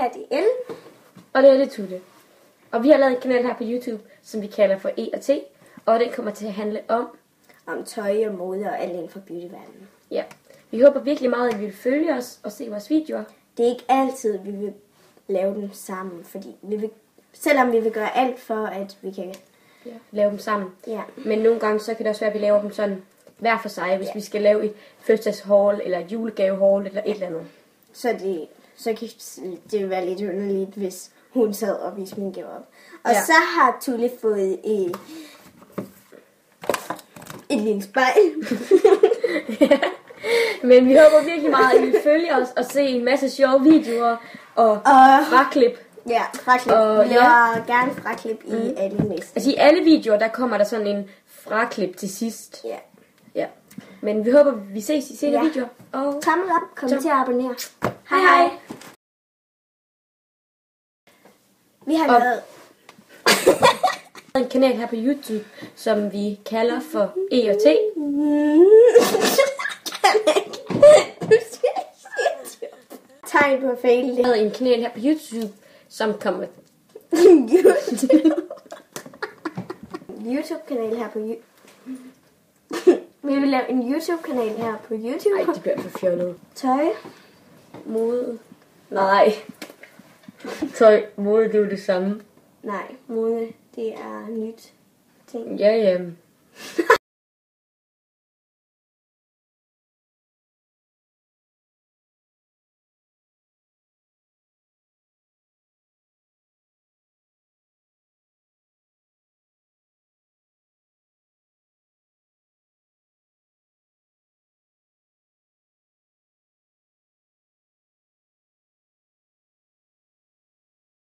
her det er Ellen. Og det er det Tutte. Og vi har lavet en kanal her på YouTube, som vi kalder for E og T. Og den kommer til at handle om Tøj og mode og alt inden for beautyverdenen. Ja. Vi håber virkelig meget, at I vil følge os og se vores videoer. Det er ikke altid, vi vil lave dem sammen, fordi selvom vi vil gøre alt for, at vi kan lave dem sammen. Ja. Men nogle gange, så kan det også være, at vi laver dem sådan hver for sig, hvis vi skal lave et fødselsdagshaul, eller et julegavehaul, eller et eller andet. Så kan det være lidt underligt, hvis hun sad og viste min gave op. Og så har Tulle fået et lille spejl. Men vi håber virkelig meget, at I vil følge os og se en masse sjove videoer og fraklip. Ja, fraklip. Og, vi laver gerne fraklip i alle mest. Altså i alle videoer, der kommer der sådan en fraklip til sidst. Ja. Men vi håber, vi ses i senere videoer. Og tommel op, kom til at abonnere. Hej. Vi har lavet en kanal her på YouTube, som vi kalder for E og T. Tegn på fail. Vi har lavet en kanal her på YouTube, som kommer YouTube-kanal her på YouTube. Vi vil lave en YouTube-kanal her på YouTube. Ej, det bliver for fjollet. Tøj. Mode. Nej. Tøj, mode, det er jo det samme. Nej, mode, det er nyt ting. Ja.